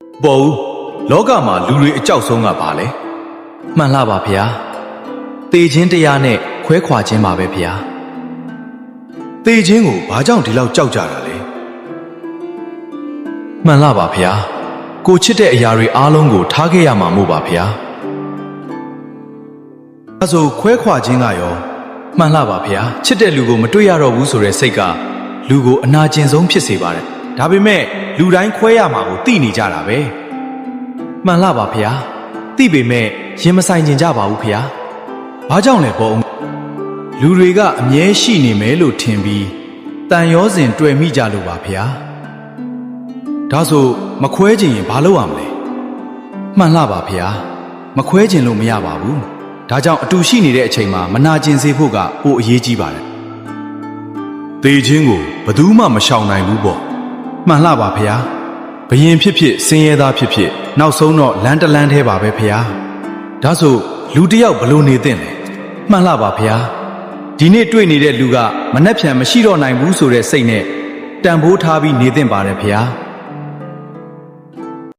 ဘောလောကမှာလူတွေအကြောက်ဆုံးကပါလေမှန်လားပါဗျာတေခြင်းတရားနဲ့ခွဲခွာခြင်းပါပဲဗျာတေခြင်းကိုဘာကြောင့်ဒီလောက်ကြောက်ကြတာလဲမှန်လားပါဗျာကိုချစ်တဲ့အရာတွေအားလုံးကိုထားခဲ့ရမှာမို့ပါဗျာအဲဆိုခွဲခွာခြင်းကရောမှန်လားပါဗျာချစ်တဲ့လူကိုမတွေ့ရတော့ဘူးဆိုတဲ့စိတ်ကလူကိုအနာကျင်ဆုံးဖြစ်စေပါတယ်ဒါပေမဲ့လူတိုင်းခွဲရမှာကိုသိနေကြတာပဲမှန်လားပါဗျာသိပေမဲ့ရင်မဆိုင်ကျင်ကြပါဘူးဗျာဘာကြောင့်လဲပေါ့လူတွေကအမြဲရှိနေမယ်လို့ထင်ပြီးတန်ရောစဉ်တွေ့မိကြလို့ပါဗျာဒါဆိုမခွဲခြင်းရင်ဘာလုပ်ရမလဲမှန်လားပါဗျာမခွဲခြင်းလို့မရပါဘူးဒါကြောင့်အတူရှိနေတဲ့အချိန်မှာမနာကျင်စေဖို့ကပိုအရေးကြီးပါတယ်သေခြင်းကိုဘယ်သူမှမရှောင်နိုင်ဘူးပေါ့မှန်လားပါဗျာဘယင်ဖြစ်ဖြစ်စင်ရဲသားဖြစ်ဖြစ်နောက်ဆုံးတော့လမ်းတလန်းသေးပါပဲဗျာဒါဆိုလူတစ်ယောက်ဘလို့နေသင့်လဲမှန်လားပါဗျာဒီနေ့တွေ့နေတဲ့လူကမနှက်ဖြန်မရှိတော့နိုင်ဘူးဆိုတဲ့စိတ်နဲ့တန်ဖိုးထားပြီးနေသင့်ပါတယ်ဗျာ